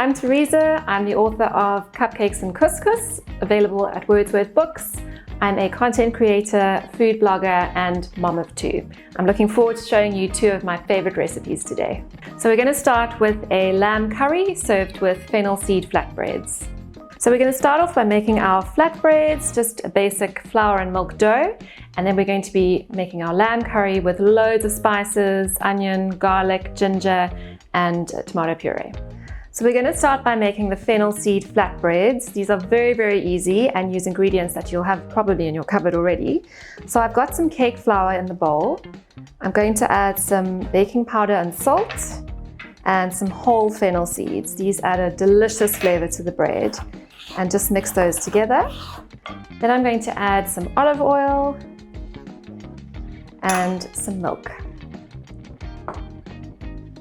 I'm Teresa. I'm the author of Cupcakes and Couscous, available at Wordsworth Books. I'm a content creator, food blogger, and mom of two. I'm looking forward to showing you two of my favorite recipes today. So we're going to start with a lamb curry served with fennel seed flatbreads. So we're going to start off by making our flatbreads, just a basic flour and milk dough. And then we're going to be making our lamb curry with loads of spices, onion, garlic, ginger, and tomato puree. So we're going to start by making the fennel seed flatbreads. These are very, very easy and use ingredients that you'll have probably in your cupboard already. So I've got some cake flour in the bowl. I'm going to add some baking powder and salt and some whole fennel seeds. These add a delicious flavor to the bread, and just mix those together. Then I'm going to add some olive oil and some milk.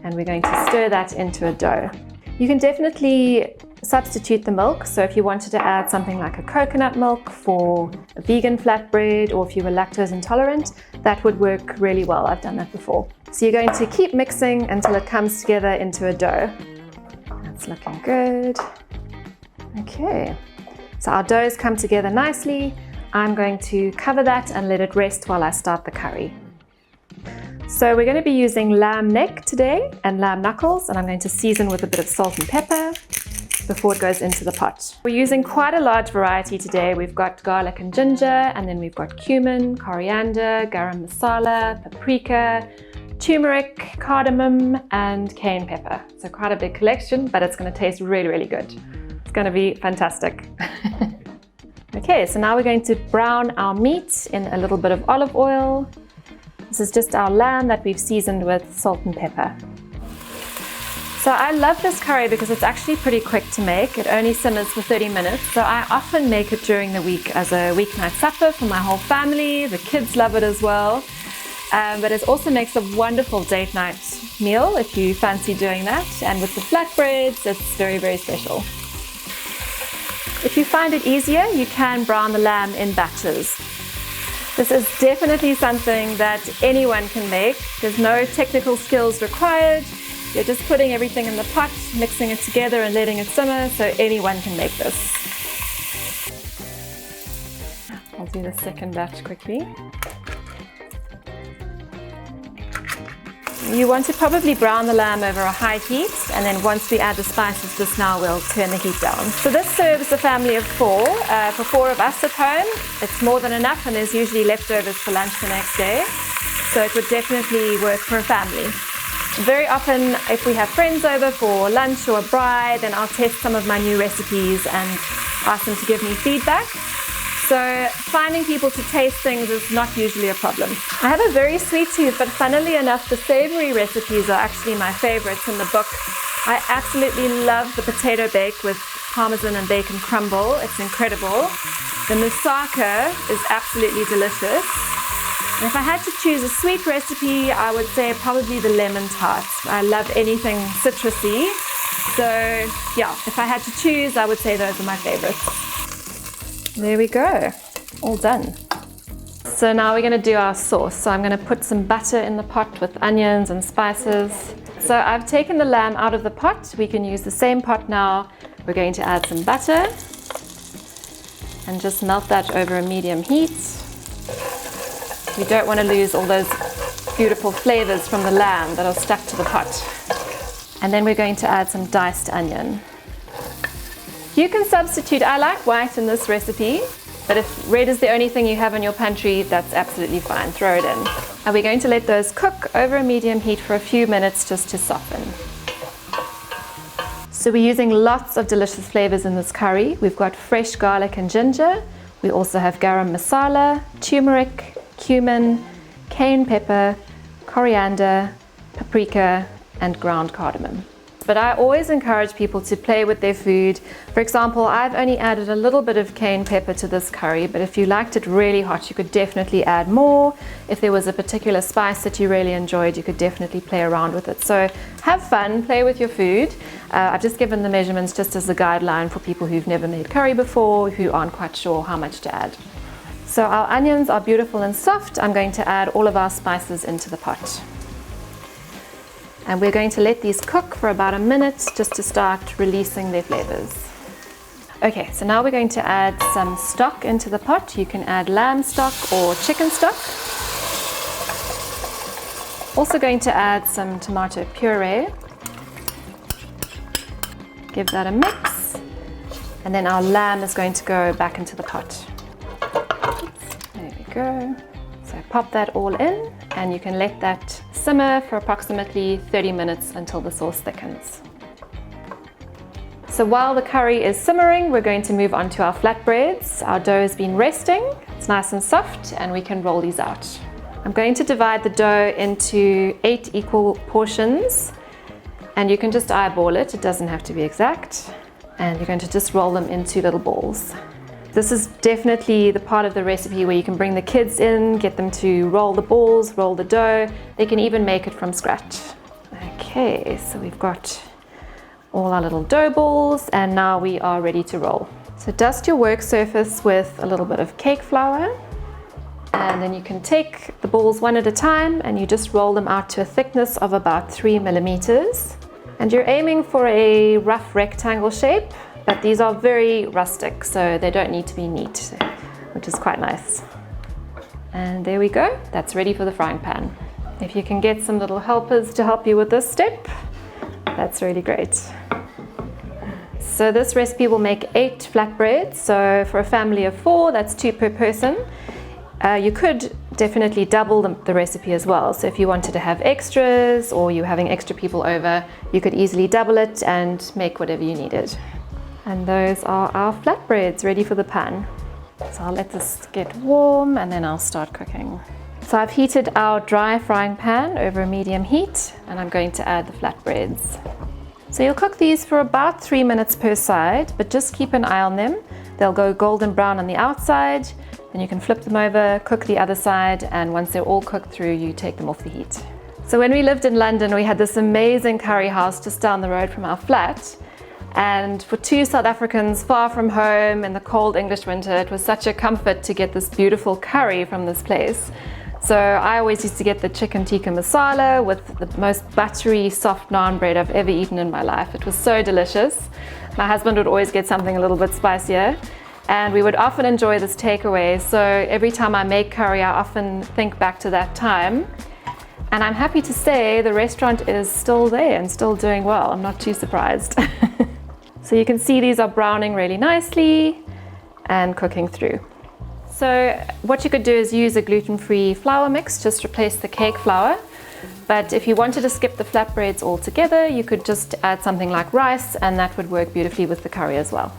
And we're going to stir that into a dough. You can definitely substitute the milk. So if you wanted to add something like a coconut milk for a vegan flatbread, or if you were lactose intolerant, that would work really well. I've done that before. So you're going to keep mixing until it comes together into a dough. That's looking good. Okay, so our dough has come together nicely. I'm going to cover that and let it rest while I start the curry. So we're going to be using lamb neck today and lamb knuckles, and I'm going to season with a bit of salt and pepper before it goes into the pot. We're using quite a large variety today. We've got garlic and ginger, and then we've got cumin, coriander, garam masala, paprika, turmeric, cardamom, and cayenne pepper. So quite a big collection, but it's going to taste really, really good. It's going to be fantastic. Okay, so now we're going to brown our meat in a little bit of olive oil. This is just our lamb that we've seasoned with salt and pepper. So I love this curry because it's actually pretty quick to make. It only simmers for 30 minutes. So I often make it during the week as a weeknight supper for my whole family. The kids love it as well. But it also makes a wonderful date night meal if you fancy doing that. And with the flatbreads, it's very, very special. If you find it easier, you can brown the lamb in batches. This is definitely something that anyone can make. There's no technical skills required. You're just putting everything in the pot, mixing it together and letting it simmer, so anyone can make this. I'll do the second batch quickly. You want to probably brown the lamb over a high heat, and then once we add the spices just now, we'll turn the heat down. So this serves a family of four. For 4 of us at home, it's more than enough, and there's usually leftovers for lunch the next day. So it would definitely work for a family. Very often, if we have friends over for lunch or a bride, then I'll test some of my new recipes and ask them to give me feedback. So finding people to taste things is not usually a problem. I have a very sweet tooth, but funnily enough, the savory recipes are actually my favorites in the book. I absolutely love the potato bake with parmesan and bacon crumble. It's incredible. The moussaka is absolutely delicious. And if I had to choose a sweet recipe, I would say probably the lemon tart. I love anything citrusy. So yeah, if I had to choose, I would say those are my favorites. There we go, all done. So now we're going to do our sauce. So I'm going to put some butter in the pot with onions and spices. So I've taken the lamb out of the pot. We can use the same pot now. We're going to add some butter and just melt that over a medium heat. We don't want to lose all those beautiful flavors from the lamb that are stuck to the pot. And then we're going to add some diced onion. You can substitute, I like white in this recipe, but if red is the only thing you have in your pantry, that's absolutely fine, throw it in. And we're going to let those cook over a medium heat for a few minutes just to soften. So we're using lots of delicious flavors in this curry. We've got fresh garlic and ginger. We also have garam masala, turmeric, cumin, cayenne pepper, coriander, paprika, and ground cardamom. But I always encourage people to play with their food. For example, I've only added a little bit of cayenne pepper to this curry, but if you liked it really hot, you could definitely add more. If there was a particular spice that you really enjoyed, you could definitely play around with it. So have fun, play with your food. I've just given the measurements just as a guideline for people who've never made curry before, who aren't quite sure how much to add. So our onions are beautiful and soft. I'm going to add all of our spices into the pot. And we're going to let these cook for about a minute just to start releasing their flavors. Okay, so now we're going to add some stock into the pot. You can add lamb stock or chicken stock. Also going to add some tomato puree. Give that a mix. And then our lamb is going to go back into the pot. There we go. So pop that all in, and you can let that simmer for approximately 30 minutes until the sauce thickens. So while the curry is simmering, we're going to move on to our flatbreads. Our dough has been resting, it's nice and soft, and we can roll these out. I'm going to divide the dough into 8 equal portions, and you can just eyeball it, it doesn't have to be exact. And you're going to just roll them into little balls. This is definitely the part of the recipe where you can bring the kids in, get them to roll the balls, roll the dough. They can even make it from scratch. Okay, so we've got all our little dough balls, and now we are ready to roll. So dust your work surface with a little bit of cake flour, and then you can take the balls one at a time and you just roll them out to a thickness of about 3 millimeters. And you're aiming for a rough rectangle shape, but these are very rustic, so they don't need to be neat, which is quite nice. And there we go, that's ready for the frying pan. If you can get some little helpers to help you with this step, that's really great. So this recipe will make 8 flatbreads. So for a family of 4, that's 2 per person. You could definitely double the recipe as well. So if you wanted to have extras or you're having extra people over, you could easily double it and make whatever you needed. And those are our flatbreads ready for the pan. So I'll let this get warm and then I'll start cooking. So I've heated our dry frying pan over a medium heat, and I'm going to add the flatbreads. So you'll cook these for about 3 minutes per side, but just keep an eye on them. They'll go golden brown on the outside, then you can flip them over, cook the other side, and once they're all cooked through, you take them off the heat. So when we lived in London, we had this amazing curry house just down the road from our flat. And for 2 South Africans far from home in the cold English winter, it was such a comfort to get this beautiful curry from this place. So I always used to get the chicken tikka masala with the most buttery, soft naan bread I've ever eaten in my life. It was so delicious. My husband would always get something a little bit spicier, and we would often enjoy this takeaway. So every time I make curry, I often think back to that time. And I'm happy to say the restaurant is still there and still doing well. I'm not too surprised. So you can see these are browning really nicely and cooking through. So what you could do is use a gluten-free flour mix, just replace the cake flour. But if you wanted to skip the flatbreads altogether, you could just add something like rice, and that would work beautifully with the curry as well.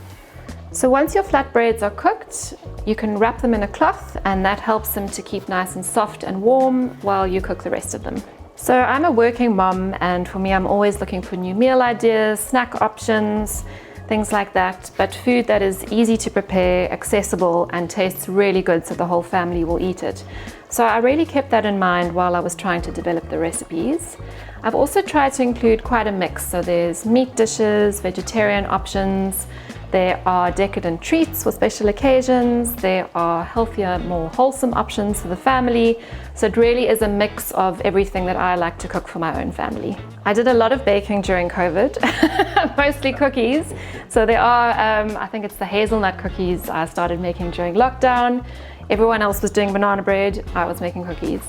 So once your flatbreads are cooked, you can wrap them in a cloth, and that helps them to keep nice and soft and warm while you cook the rest of them. So I'm a working mom, and for me, I'm always looking for new meal ideas, snack options, things like that, but food that is easy to prepare, accessible, and tastes really good so the whole family will eat it. So I really kept that in mind while I was trying to develop the recipes. I've also tried to include quite a mix, so there's meat dishes, vegetarian options, there are decadent treats for special occasions, there are healthier, more wholesome options for the family. So it really is a mix of everything that I like to cook for my own family. I did a lot of baking during COVID, mostly cookies. So there are, I think it's the hazelnut cookies I started making during lockdown. Everyone else was doing banana bread, I was making cookies.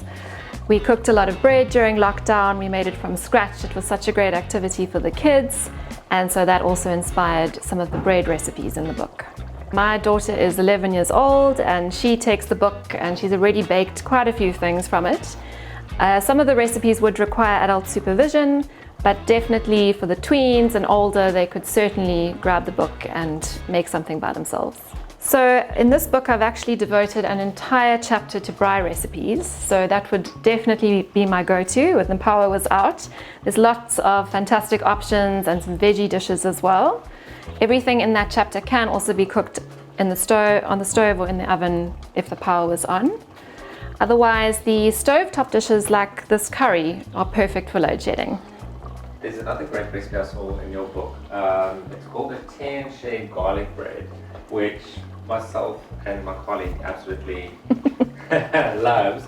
We cooked a lot of bread during lockdown. We made it from scratch. It was such a great activity for the kids. And so that also inspired some of the bread recipes in the book. My daughter is 11 years old, and she takes the book and she's already baked quite a few things from it. Some of the recipes would require adult supervision, but definitely for the tweens and older, they could certainly grab the book and make something by themselves. So in this book, I've actually devoted an entire chapter to braai recipes. So that would definitely be my go-to when the power was out. There's lots of fantastic options and some veggie dishes as well. Everything in that chapter can also be cooked in the stove, on the stove or in the oven if the power was on. Otherwise, the stovetop dishes like this curry are perfect for load shedding. There's another great recipe I saw in your book. It's called a 10-shade garlic bread, which myself and my colleague absolutely loves.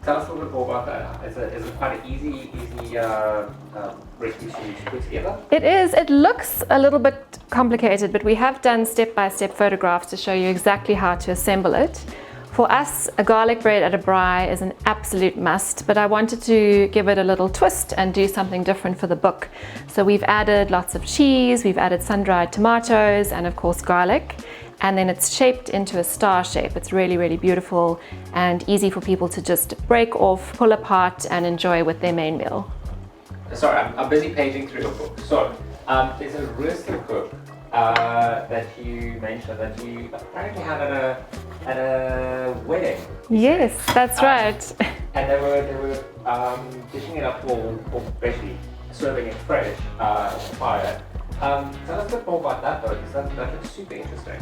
Tell us a little bit more about that. Is it quite an easy recipe to put together? It is. It looks a little bit complicated, but we have done step-by-step photographs to show you exactly how to assemble it. For us, a garlic bread at a braai is an absolute must, but I wanted to give it a little twist and do something different for the book. So we've added lots of cheese, we've added sun-dried tomatoes, and of course garlic. And then it's shaped into a star shape. It's really, really beautiful and easy for people to just break off, pull apart, and enjoy with their main meal. Sorry, I'm busy paging through your book. So, there's a rooster cook that you mentioned that you apparently had at a wedding. Yes, that's right. And they were dishing it up for basically serving it fresh on the fire. Tell us a bit more about that though, because that looks super interesting.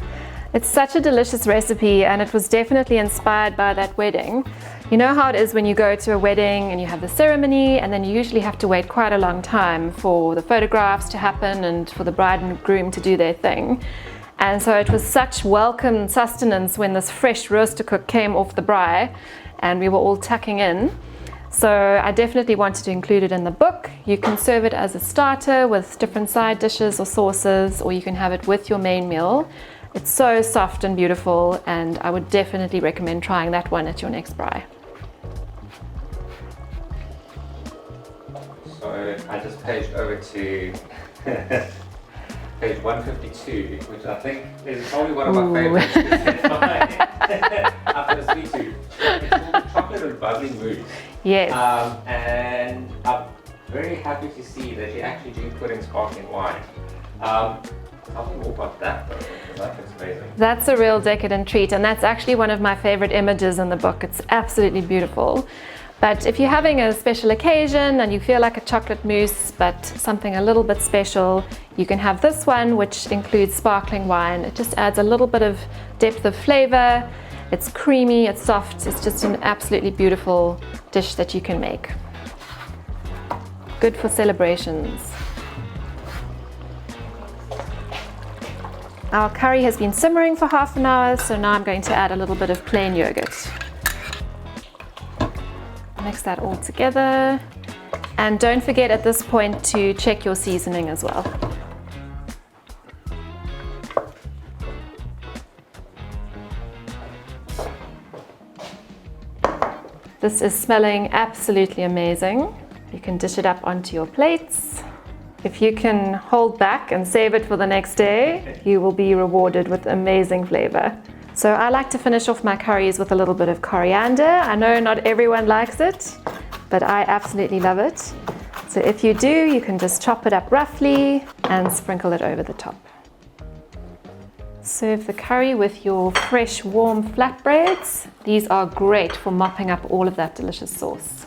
It's such a delicious recipe, and it was definitely inspired by that wedding. You know how it is when you go to a wedding and you have the ceremony, and then you usually have to wait quite a long time for the photographs to happen and for the bride and groom to do their thing. And so it was such welcome sustenance when this fresh roaster cook came off the braai and we were all tucking in. So I definitely wanted to include it in the book. You can serve it as a starter with different side dishes or sauces, or you can have it with your main meal. It's so soft and beautiful, and I would definitely recommend trying that one at your next braai. So I just paged over to page 152, which I think is probably one of my favorites. After the sweet tooth. It's called Chocolate and Bubbly Mousse. Yes. And I'm very happy to see that you actually do put in sparkling wine. Tell me more about that though, because that looks amazing. That's a real decadent treat, and that's actually one of my favorite images in the book. It's absolutely beautiful. But if you're having a special occasion and you feel like a chocolate mousse, but something a little bit special, you can have this one, which includes sparkling wine. It just adds a little bit of depth of flavor. It's creamy, it's soft, it's just an absolutely beautiful dish that you can make. Good for celebrations. Our curry has been simmering for half an hour, so now I'm going to add a little bit of plain yogurt. Mix that all together. And don't forget at this point to check your seasoning as well. This is smelling absolutely amazing. You can dish it up onto your plates. If you can hold back and save it for the next day, you will be rewarded with amazing flavor. So I like to finish off my curries with a little bit of coriander. I know not everyone likes it, but I absolutely love it. So if you do, you can just chop it up roughly and sprinkle it over the top. Serve the curry with your fresh, warm flatbreads. These are great for mopping up all of that delicious sauce.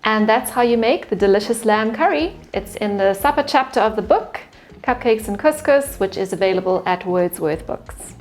And that's how you make the delicious lamb curry. It's in the supper chapter of the book, Cupcakes and Couscous, which is available at Wordsworth Books.